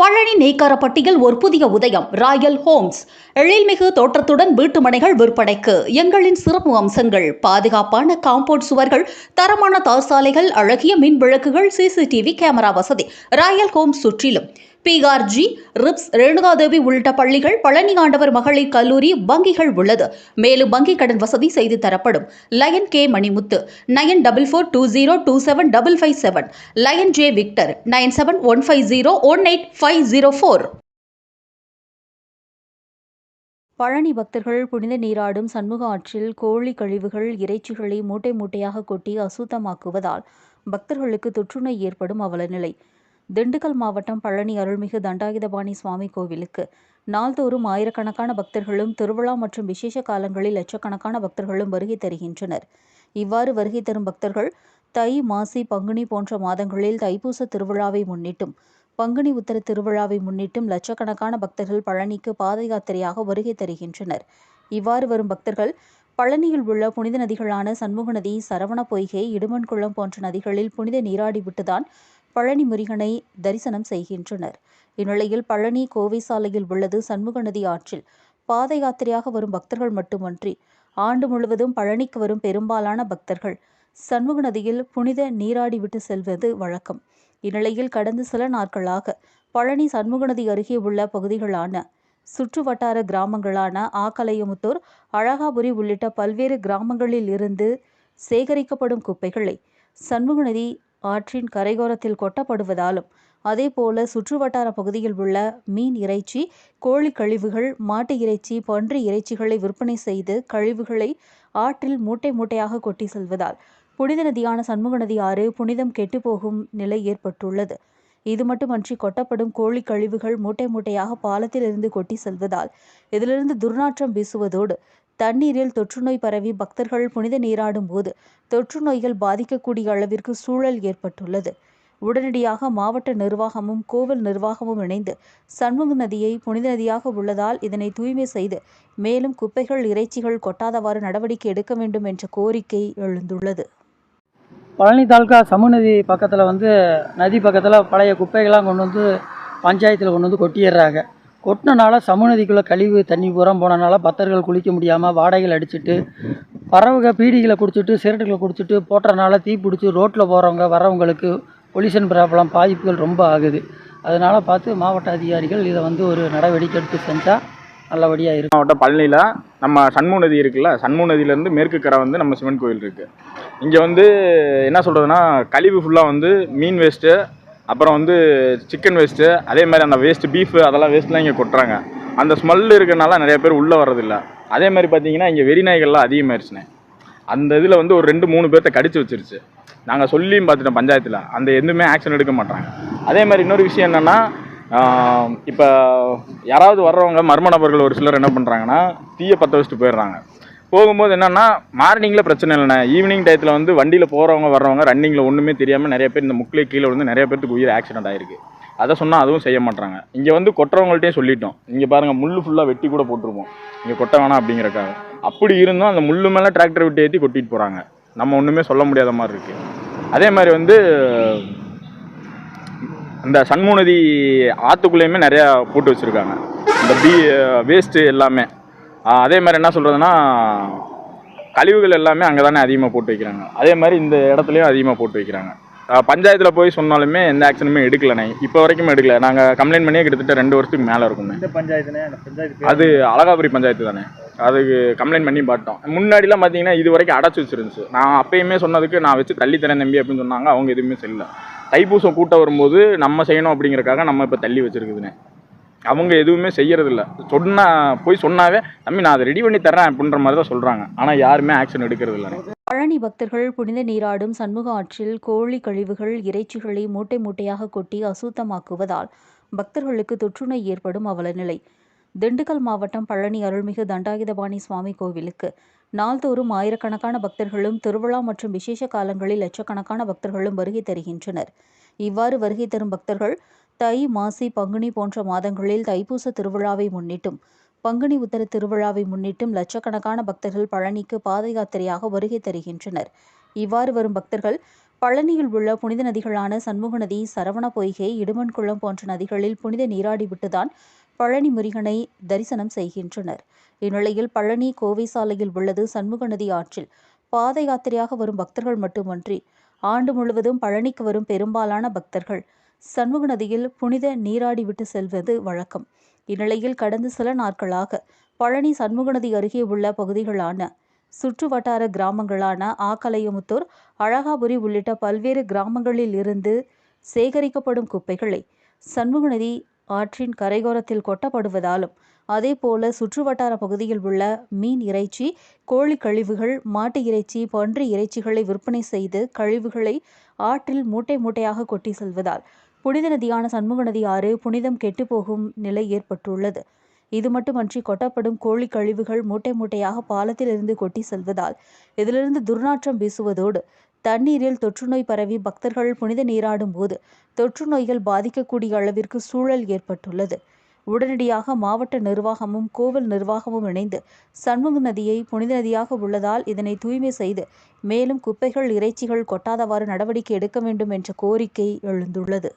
பழனி நெய்க்காரப்பட்டியில் ஒரு புதிய உதயம். ராயல் ஹோம்ஸ் எழில்மிகு தோற்றத்துடன் வீட்டுமனைகள் விற்பனைக்கு. எங்களின் சிறப்பு அம்சங்கள்: பாதுகாப்பான காம்பவுண்ட் சுவர்கள், தரமான தார்சாலைகள், அழகிய மின் விளக்குகள், சிசிடிவி கேமரா வசதி. ராயல் ஹோம்ஸ் சுற்றிலும் PRG, ரிப்ஸ், ரேணுகாதேவி உள்ளிட்ட பள்ளிகள், பழனி ஆண்டவர் மகளிர் கல்லூரி, வங்கிகள் உள்ளது. மேலும் வங்கி கடன் வசதி செய்து தரப்படும். Lion K Manimuthu 9442027557, Lion J Victor 9715018504. Palani பக்தர்கள் புனித நீராடும் சண்முக ஆற்றில் கோழி கழிவுகள், இறைச்சிகளை மூட்டை மூட்டையாக கொட்டி அசுத்தமாக்குவதால் பக்தர்களுக்கு தொற்றுநோய் ஏற்படும் அவலநிலை. திண்டுக்கல் மாவட்டம் பழனி அருள்மிகு தண்டாயுதபாணி சுவாமி கோவிலுக்கு நாள்தோறும் ஆயிரக்கணக்கான பக்தர்களும், திருவிழா மற்றும் விசேஷ காலங்களில் லட்சக்கணக்கான பக்தர்களும் வருகை தருகின்றனர். இவ்வாறு வருகை தரும் பக்தர்கள் தை, மாசி, பங்குனி போன்ற மாதங்களில் தைப்பூச திருவிழாவை முன்னிட்டும், பங்குனி உத்தர திருவிழாவை முன்னிட்டும் லட்சக்கணக்கான பக்தர்கள் பழனிக்கு பாத யாத்திரையாக வருகை தருகின்றனர். இவ்வாறு வரும் பக்தர்கள் பழனியில் உள்ள புனித நதிகளான சண்முக நதி, சரவண பொய்கை, இடுமன்குளம் போன்ற நதிகளில் புனித நீராடிவிட்டுதான் பழனி முருகனை தரிசனம் செய்கின்றனர். இந்நிலையில் பழனி கோவை சாலையில் உள்ளது சண்முக நதி ஆற்றில் பாத யாத்திரையாக வரும் பக்தர்கள் மட்டுமன்றி ஆண்டு முழுவதும் பழனிக்கு வரும் பெரும்பாலான பக்தர்கள் சண்முக நதியில் புனித நீராடிவிட்டு செல்வது வழக்கம். இந்நிலையில் கடந்த சில நாட்களாக பழனி சண்முக நதி அருகே உள்ள பகுதிகளான சுற்று வட்டார கிராமங்களான ஆக்கலையமுத்தூர், அழகாபுரி உள்ளிட்ட பல்வேறு கிராமங்களில் இருந்து சேகரிக்கப்படும் குப்பைகளை சண்முக நதி ஆற்றின் கரையோரத்தில் கொட்டப்படுவதாலும், அதேபோல சுற்றுவட்டார பகுதியில் உள்ள மீன் இறைச்சி, கோழி கழிவுகள், மாட்டு இறைச்சி, பன்றி இறைச்சிகளை விற்பனை செய்து கழிவுகளை ஆற்றில் மூட்டை மூட்டையாக கொட்டி செல்வதால் புனித நதியான சண்முக நதி ஆறு புனிதம் கெட்டுப்போகும் நிலை ஏற்பட்டுள்ளது. இது மட்டுமன்றி கொட்டப்படும் கோழி கழிவுகள் மூட்டை மூட்டையாக பாலத்தில் இருந்து கொட்டி செல்வதால் இதிலிருந்து துர்நாற்றம் வீசுவதோடு தண்ணீரில் தொற்றுநோய் பரவி பக்தர்கள் புனித நீராடும் போது தொற்று நோய்கள் பாதிக்கக்கூடிய அளவிற்கு சூழல் ஏற்பட்டுள்ளது. உடனடியாக மாவட்ட நிர்வாகமும் கோவில் நிர்வாகமும் இணைந்து சண்முக நதியை புனித நதியாக உள்ளதால் இதனை தூய்மை செய்து மேலும் குப்பைகள், இறைச்சிகள் கொட்டாதவாறு நடவடிக்கை எடுக்க வேண்டும் என்ற கோரிக்கை எழுந்துள்ளது. பழனி தாலுக்கா சமூக நதி பக்கத்தில் நதி பக்கத்தில் பழைய குப்பைகள்லாம் கொண்டு வந்து பஞ்சாயத்தில் கொண்டு வந்து கொட்டிடுறாங்க. கொட்டினால சமூக நதிக்குள்ளே கழிவு தண்ணி பூரா போனனால பக்தர்கள் குளிக்க முடியாமல் வாடகைகள் அடிச்சுட்டு, பறவைக பீடிகளை குடிச்சிட்டு, சிகரெட்டுகளை குடிச்சிட்டு போட்டுறனால தீ பிடிச்சி ரோட்டில் போகிறவங்க வரவங்களுக்கு பொல்யூஷன் ப்ராப்ளம் பாதிப்புகள் ரொம்ப ஆகுது. அதனால் பார்த்து மாவட்ட அதிகாரிகள் இதை ஒரு நடவடிக்கை எடுத்து செஞ்சால் நல்லபடியாக இருக்கும். மாவட்டம் பழனியில் நம்ம சண்முக நதி இருக்குல்ல, சண்முக நதியிலேருந்து மேற்கு கரை நம்ம சிவன் கோயில் இருக்குது. இங்கே என்ன சொல்கிறதுனா, கழிவு ஃபுல்லாக மீன் வேஸ்ட்டு, அப்புறம் சிக்கன் வேஸ்ட்டு, அதே மாதிரி அந்த வேஸ்ட்டு பீஃபு அதெல்லாம் வேஸ்ட்லாம் இங்கே கொட்டுறாங்க. அந்த ஸ்மெல் இருக்கிறனால நிறைய பேர் உள்ளே வர்றதில்ல. அதே மாதிரி பார்த்தீங்கன்னா இங்கே வெறிநாய்கள்லாம் அதிகமாகிடுச்சுனே. அந்த இதில் ஒரு 2-3 பேர்த்த கடிச்சு வச்சிருச்சு. நாங்கள் சொல்லியும் பார்த்துட்டோம் பஞ்சாயத்தில், அந்த எதுவுமே ஆக்ஷன் எடுக்க மாட்டாங்க. அதே மாதிரி இன்னொரு விஷயம் என்னென்னா, இப்போ யாராவது வர்றவங்க மர்ம நபர்கள் ஒரு சிலர் என்ன பண்ணுறாங்கன்னா, தீயை பற்ற வச்சுட்டு போயிடுறாங்க. போகும்போது என்னென்னா, மார்னிங்கில் பிரச்சனை இல்லைண்ணே, ஈவினிங் டயத்தில் வண்டியில் போகிறவங்க வர்றவங்க ரன்னிங்கில் ஒன்றுமே தெரியாமல் நிறைய பேர் இந்த முக்கிலே கீழே நிறைய பேருக்கு உயிர் ஆக்சிடென்ட் ஆகிருக்கு. அதை சொன்னால் அதுவும் செய்ய மாட்டாங்க. இங்கே கொட்டுறவங்கள்ட்டையும் சொல்லிட்டோம், இங்கே பாருங்கள் முள் ஃபுல்லாக வெட்டி கூட போட்டிருப்போம், இங்கே கொட்ட வேணாம் அப்படிங்கிறக்காக. அப்படி இருந்தும் அந்த முள்ளு மேலே டிராக்டர் விட்டு ஏற்றி கொட்டிட்டு போகிறாங்க. நம்ம ஒன்றுமே சொல்ல முடியாத மாதிரி இருக்குது. அதே மாதிரி இந்த சண்முக நதி ஆற்றுக்குள்ளேயுமே நிறையா போட்டு வச்சுருக்காங்க இந்த வேஸ்ட்டு எல்லாமே. அதே மாதிரி என்ன சொல்கிறதுனா, கழிவுகள் எல்லாமே அங்கே தானே அதிகமாக போட்டு வைக்கிறாங்க. அதே மாதிரி இந்த இடத்துலையும் அதிகமாக போட்டு வைக்கிறாங்க. பஞ்சாயத்தில் போய் சொன்னாலுமே எந்த ஆக்ஷனுமே எடுக்கலண்ணே, இப்போ வரைக்குமே எடுக்கல. நாங்கள் கம்ப்ளைண்ட் பண்ணியே கிட்டத்தட்ட 2 வருஷத்துக்கு மேலே இருக்குண்ணே. அது அழகாபுரி பஞ்சாயத்து தானே, அதுக்கு கம்ப்ளைண்ட் பண்ணி பார்த்தோம். முன்னாடிலாம் பார்த்தீங்கன்னா இது வரைக்கும் அடைச்சி வச்சிருந்துச்சு. நான் அப்பயுமே சொன்னதுக்கு நான் வச்சு தள்ளி தரேன் தம்பி அப்படின்னு சொன்னாங்க. அவங்க எதுவுமே செய்யல. தைப்பூசம் கூட்டம் வரும்போது நம்ம செய்யணும் அப்படிங்கிறக்காக நம்ம இப்போ தள்ளி வச்சுருக்குதுண்ணே. அவங்க எதுவுமே செய்யறதில்ல. போய் சொன்னாவே தம்பி நான் அதை ரெடி பண்ணி தரேன் அப்படின்ற மாதிரி தான் சொல்கிறாங்க. ஆனால் யாருமே ஆக்ஷன் எடுக்கிறது இல்லை. பழனி பக்தர்கள் புனித நீராடும் சண்முக ஆற்றில் கோழி கழிவுகள், இறைச்சிகளை மூட்டை மூட்டையாக கொட்டி அசுத்தமாக்குவதால் பக்தர்களுக்கு தொற்றுநோய் ஏற்படும் அவலநிலை. திண்டுக்கல் மாவட்டம் பழனி அருள்மிகு தண்டாயுதபாணி சுவாமி கோவிலுக்கு நாள்தோறும் ஆயிரக்கணக்கான பக்தர்களும், திருவிழா மற்றும் விசேஷ காலங்களில் லட்சக்கணக்கான பக்தர்களும் வருகை தருகின்றனர். இவ்வாறு வருகை தரும் பக்தர்கள் தை, மாசி, பங்குனி போன்ற மாதங்களில் தைப்பூச திருவிழாவை முன்னிட்டும், பங்குனி உத்தர திருவிழாவை முன்னிட்டும் லட்சக்கணக்கான பக்தர்கள் பழனிக்கு பாத யாத்திரையாக வருகை தருகின்றனர். இவ்வாறு வரும் பக்தர்கள் பழனியில் உள்ள புனித நதிகளான சண்முக நதி, சரவண பொய்கை, இடுமன்குளம் போன்ற நதிகளில் புனித நீராடிவிட்டுதான் பழனி முருகனை தரிசனம் செய்கின்றனர். இந்நிலையில் பழனி கோவை சாலையில் உள்ளது சண்முக நதி ஆற்றில் பாத யாத்திரையாக வரும் பக்தர்கள் மட்டுமன்றி ஆண்டு முழுவதும் பழனிக்கு வரும் பெரும்பாலான பக்தர்கள் சண்முக நதியில் புனித நீராடிவிட்டு செல்வது வழக்கம். இந்நிலையில் கடந்த சில நாட்களாக பழனி சண்முக நதி அருகே உள்ள பகுதிகளான சுற்று வட்டார கிராமங்களான ஆக்கலையமுத்தூர், அழகாபுரி உள்ளிட்ட பல்வேறு கிராமங்களில் இருந்து சேகரிக்கப்படும் குப்பைகளை சண்முக நதி ஆற்றின் கரையோரத்தில் கொட்டப்படுவதாலும், அதேபோல சுற்றுவட்டார பகுதியில் உள்ள மீன் இறைச்சி, கோழி கழிவுகள், மாட்டு இறைச்சி, பன்றி இறைச்சிகளை விற்பனை செய்து கழிவுகளை ஆற்றில் மூட்டை மூட்டையாக கொட்டி செல்வதால் புனித நதியான சண்முக நதி ஆறு புனிதம் கெட்டுப்போகும் நிலை ஏற்பட்டுள்ளது. இது மட்டுமன்றி கொட்டப்படும் கோழி கழிவுகள் மூட்டை மூட்டையாக பாலத்தில் இருந்து கொட்டி செல்வதால் இதிலிருந்து துர்நாற்றம் வீசுவதோடு தண்ணீரில் தொற்றுநோய் பரவி பக்தர்கள் புனித நீராடும் போது தொற்று நோய்கள் பாதிக்கக்கூடிய அளவிற்கு சூழல் ஏற்பட்டுள்ளது. உடனடியாக மாவட்ட நிர்வாகமும் கோவில் நிர்வாகமும் இணைந்து சண்முக நதியை புனித நதியாக உள்ளதால் இதனை தூய்மை செய்து மேலும் குப்பைகள், இறைச்சிகள் கொட்டாதவாறு நடவடிக்கை எடுக்க வேண்டும் என்ற கோரிக்கை எழுந்துள்ளது.